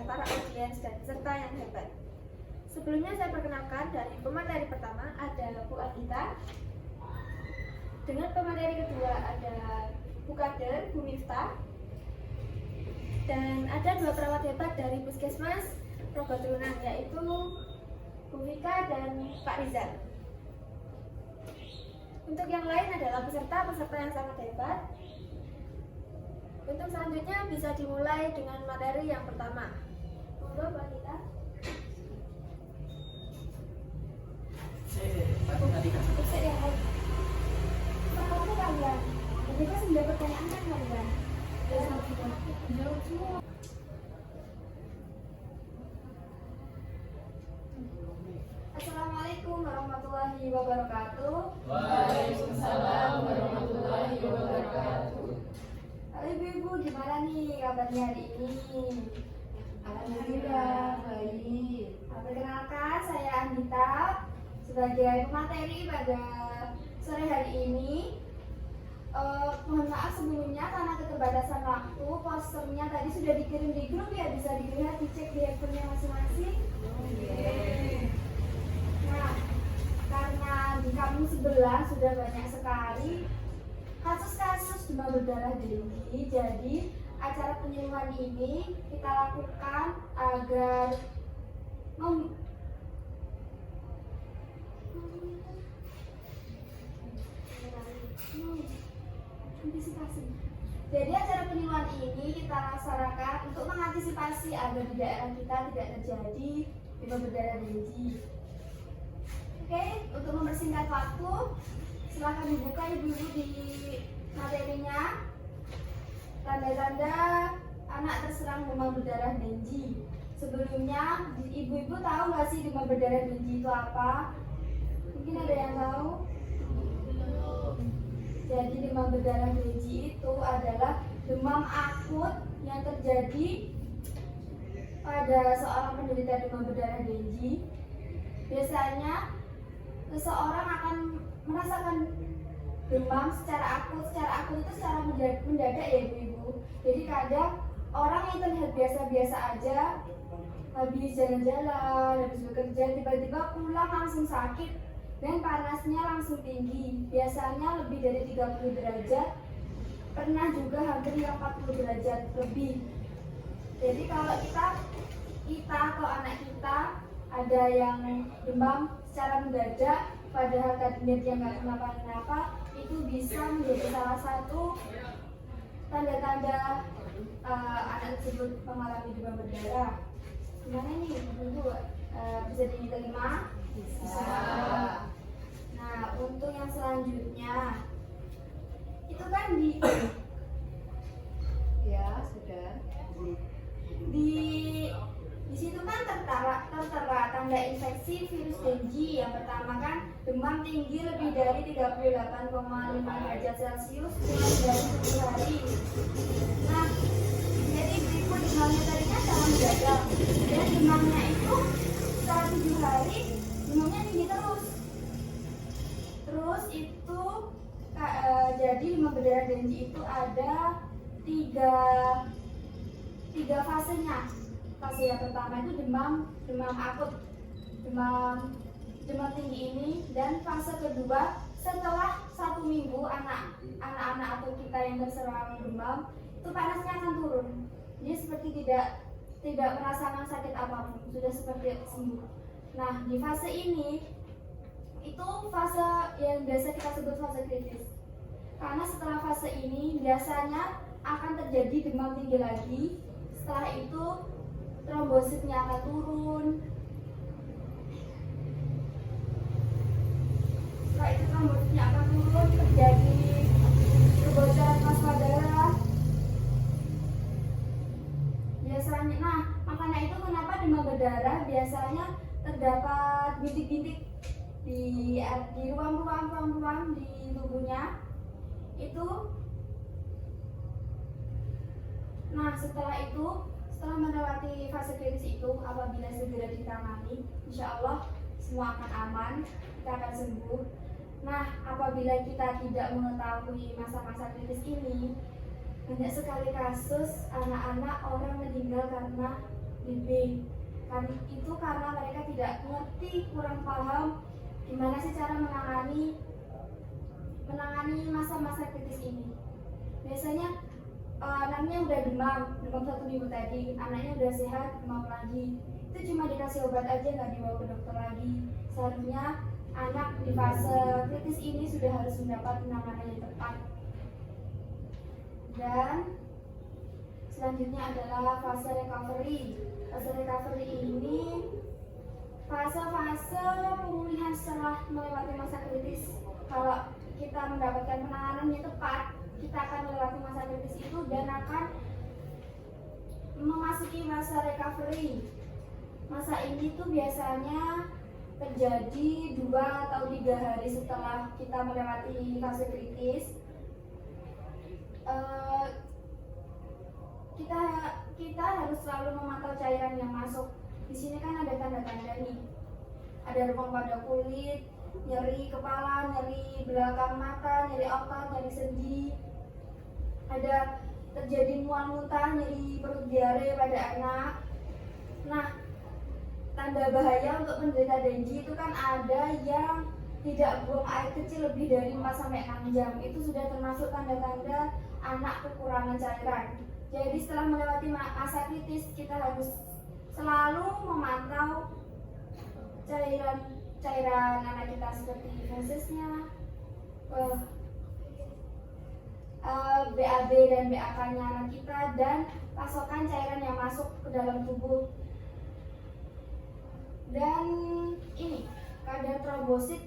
para audiens dan peserta yang hebat. Sebelumnya saya perkenalkan dari pemateri pertama ada Bu Anita. Dengan pemateri kedua ada Bu Kader, Bu Miftah. Dan ada dua perawat hebat dari Puskesmas Rogoturunan, yaitu Bu Vika dan Pak Rizal. Untuk yang lain adalah peserta-peserta yang sangat hebat. Untuk selanjutnya bisa dimulai dengan materi yang pertama. Monggo Bu Anita. Pertama kalian, jadi kan sudah pertanyaan kan kalian? Jawab semua. Assalamualaikum warahmatullahi wabarakatuh. Waalaikumsalam warahmatullahi wabarakatuh. Halo ibu-ibu, gimana nih kabarnya hari ini? Alhamdulillah baik. Perkenalkan, saya Andita sebagai pemateri pada sore hari ini. Mohon maaf sebelumnya karena keterbatasan waktu, posternya tadi sudah dikirim di grup ya, bisa dilihat, dicek di handphonenya masing-masing. Nah, karena di kampung sebelah sudah banyak sekali kasus-kasus demam berdarah denggi, jadi acara penyuluhan ini kita lakukan agar antisipasi. Jadi acara penyuluhan ini kita laksanakan untuk mengantisipasi agar di daerah kita tidak terjadi demam berdarah denggi. Oke, untuk mempersingkat waktu, silakan dibuka ibu-ibu di materinya. Tanda-tanda anak terserang demam berdarah denggi. Sebelumnya, ibu-ibu tahu nggak sih demam berdarah denggi itu apa? Mungkin ada yang tahu? Jadi demam berdarah denggi itu adalah demam akut yang terjadi pada seorang penderita demam berdarah denggi. Biasanya seseorang akan merasakan demam secara akut. Secara akut itu secara mendadak ya ibu-ibu. Jadi kadang orang yang terlihat biasa-biasa aja, habis jalan-jalan, habis bekerja, tiba-tiba pulang langsung sakit dan panasnya langsung tinggi. Biasanya lebih dari 30 derajat, pernah juga hampir 40 derajat lebih. Jadi kalau kita atau anak kita ada yang demam secara mendadak, padahal tadinya dia nggak kenapa-kenapa, itu bisa menjadi salah satu tanda-tanda anak tersebut mengalami demam berdarah. Gimana nih ibu-ibu, bisa diterima? Bisa. Nah, untuk yang selanjutnya itu kan Ya, sudah. di situ kan tertera tanda infeksi virus denggi. Yang pertama kan demam tinggi lebih dari 38,5 derajat Celcius kurang dari 7 hari. Nah, jadi ibu demamnya tadi kan sangat mendadak, dan demamnya itu setelah 7 hari demamnya tinggi terus. Terus itu jadi demam berdarah denggi itu ada tiga fasenya. Fase yang pertama itu demam akut, demam tinggi ini, dan fase kedua setelah 1 minggu anak-anak atau kita yang terserang demam itu panasnya akan turun. Jadi seperti tidak merasakan sakit apapun, sudah seperti sembuh. Nah, di fase ini itu fase yang biasa kita sebut fase kritis. Karena setelah fase ini biasanya akan terjadi demam tinggi lagi. Setelah itu trombositnya akan turun. Setelah itu trombositnya akan turun, terjadi kebocoran plasma darah. Biasanya, nah makanya itu kenapa demam berdarah biasanya terdapat bintik-bintik di ruang-ruang di tubuhnya itu. Nah, setelah melewati fase kritis itu, apabila segera ditangani, insya Allah semua akan aman, kita akan sembuh. Nah, apabila kita tidak mengetahui masa-masa kritis ini, banyak sekali kasus anak-anak orang meninggal karena di B. Kan itu karena mereka tidak ngerti, kurang paham gimana sih cara menangani masa-masa kritis ini. Biasanya anaknya udah demam 1 minggu tadi, anaknya udah sehat, demam lagi, itu cuma dikasih obat aja, nggak dibawa ke dokter lagi. Seharusnya anak di fase kritis ini sudah harus mendapat penanganan yang tepat. Dan selanjutnya adalah fase recovery. Fase recovery ini fase-fase pemulihan setelah melewati masa kritis. Kalau kita mendapatkan penanganan yang tepat, kita akan melewati masa kritis itu dan akan memasuki masa recovery. Masa ini tuh biasanya terjadi 2 atau 3 hari setelah kita melewati fase kritis. Kita harus selalu memantau cairan yang masuk. Di sini kan ada tanda-tanda nih. Ada remang pada kulit, nyeri kepala, nyeri belakang mata, nyeri otot, nyeri sendi. Ada terjadi mual muntah, nyeri perut, diare pada anak. Nah, tanda bahaya untuk penderita dengue itu kan ada yang tidak buang air kecil lebih dari 4-6 jam. Itu sudah termasuk tanda-tanda anak kekurangan cairan. Jadi setelah melewati masa kritis, kita harus selalu memantau cairan anak kita seperti fesesnya, BAB dan BAK-nya anak kita, dan pasokan cairan yang masuk ke dalam tubuh. Dan ini kadar trombosit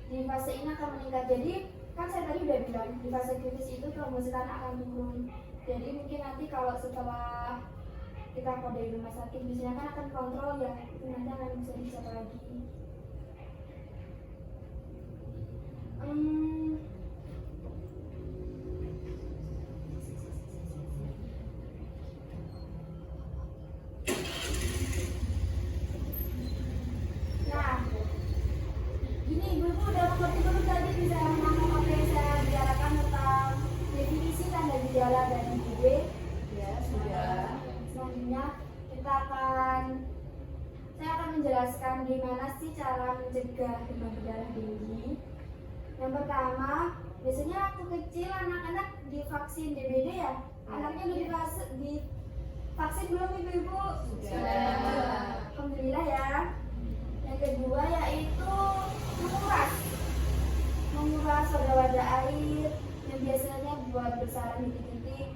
di fase ini akan meningkat. Jadi kan saya tadi udah bilang di fase kritis itu trombosit anak akan turun. Jadi mungkin nanti kalau setelah kita keluar dari rumah sakit biasanya kan akan kontrol ya, itu nanti akan bisa dicek lagi. Nah, gini ibu-ibu udah mengerti dulu tadi bisa menangkap apa yang saya bicarakan tentang definisi tanda gejala dan IgG. Ya, sudah. Selanjutnya saya akan menjelaskan gimana sih cara mencegah demam berdarah dengue. Yang pertama, biasanya waktu kecil anak-anak divaksin DBD ya. Anaknya udah divaksin belum ibu-ibu? Sudah. Alhamdulillah ya. Yang kedua yaitu menguras soda wadah air yang biasanya buat bersarang di titik-titik.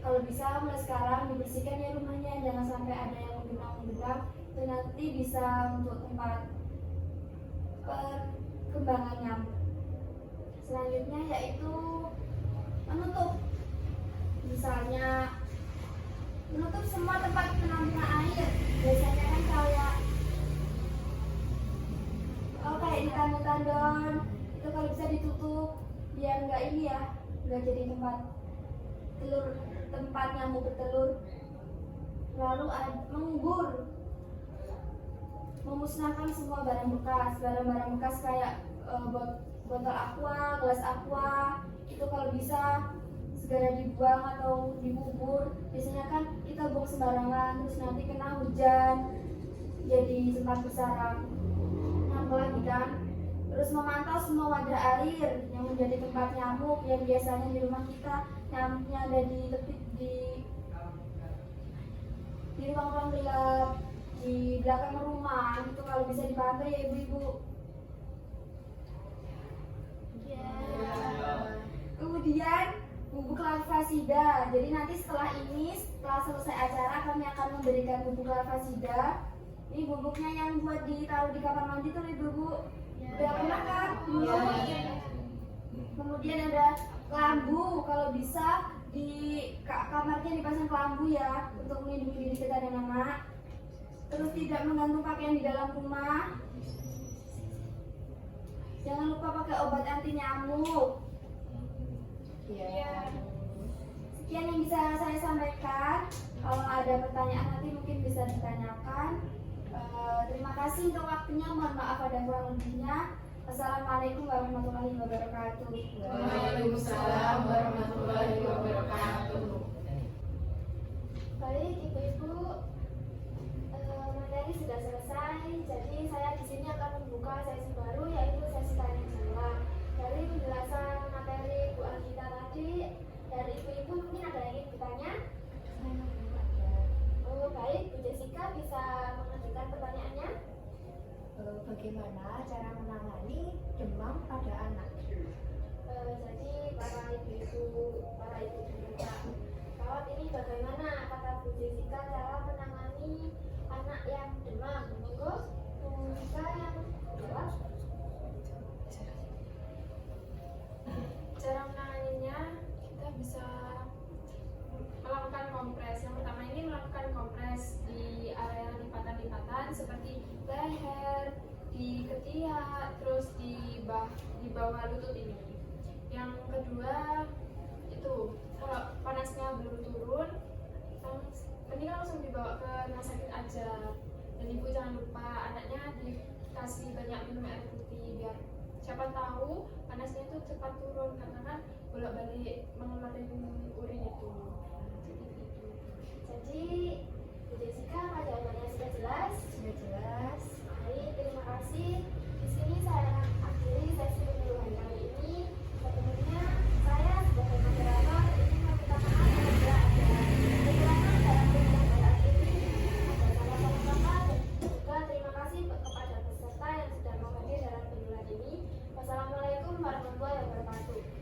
Kalau bisa mulai sekarang dibersihkan ya rumahnya, jangan sampai ada yang menggenang-genang. Itu nanti bisa untuk tempat perkembangan nyamuk. Selanjutnya yaitu menutup, misalnya menutup semua tempat penampungan air. Biasanya kan kayak di tandon-tandon itu kalau bisa ditutup biar nggak ini ya, nggak jadi tempat nyamuk bertelur. Lalu mengubur, memusnahkan semua barang bekas kayak botol aqua, gelas aqua, itu kalau bisa segera dibuang atau dikubur. Biasanya kan kita buang sembarangan, terus nanti kena hujan jadi tempat bersarang nyamuk lagi kan. Terus memantau semua wadah air yang menjadi tempat nyamuk, yang biasanya di rumah kita nyamuknya ada di ruang-ruang gelap di belakang rumah, itu kalau bisa dipantau ya ibu-ibu. Kemudian bubuk larvasida. Jadi nanti setelah selesai acara kami akan memberikan bubuk larvasida. Ini bubuknya yang buat ditaruh di kamar mandi tuh ibu-ibu. Udah pernah kan? Kemudian ada kelambu, kalau bisa di kamarnya dipasang kelambu ya, untuk melindungi diri kita dan anak. Terus tidak menggantung pakaian di dalam rumah. Jangan lupa pakai obat anti nyamuk. Iya. Sekian yang bisa saya sampaikan. Kalau ada pertanyaan nanti mungkin bisa ditanyakan. Terima kasih untuk waktunya. Mohon maaf ada kurang lebihnya. Assalamualaikum warahmatullahi wabarakatuh. Waalaikumsalam warahmatullahi wabarakatuh. Baik ibu-ibu, materi sudah selesai, jadi saya di sini akan membuka sesi baru yaitu sesi tanya jawab. Dari penjelasan materi Bu Anggita tadi, dari ibu-ibu mungkin ada yang ingin bertanya? Oh baik, Bu Jessica bisa mengajukan pertanyaannya? Bagaimana cara menangani demam pada anak? Jadi para ibu-ibu juga jawab ini bagaimana kata Bu Jessica cara menangani anak yang demam. Monggo Bu Jessica yang jawab. Cara menanganinya kita bisa melakukan kompres. Yang pertama ini melakukan kompres di area lipatan-lipatan seperti leher, di ketiak, terus di bawah lutut ini. Yang kedua itu kalau panasnya belum turun, mending langsung dibawa ke rumah sakit aja. Dan ibu jangan lupa anaknya dikasih banyak minum air putih biar siapa tahu panasnya itu cepat turun karena kan bolak-balik mengeluarkan urin itu. Jadi Bu Jessica apa jawabannya sudah jelas? Sudah jelas. Baik, terima kasih. Di sini saya akan akhiri sesi penyuluhan kali ini. Sebelumnya saya sebagai moderator ingin meminta maaf apabila ada kekurangan dalam penyelenggaraan ini. Ada salah kata dan juga terima kasih kepada peserta yang sudah mau hadir dalam penyuluhan ini. Wassalamualaikum warahmatullahi wabarakatuh.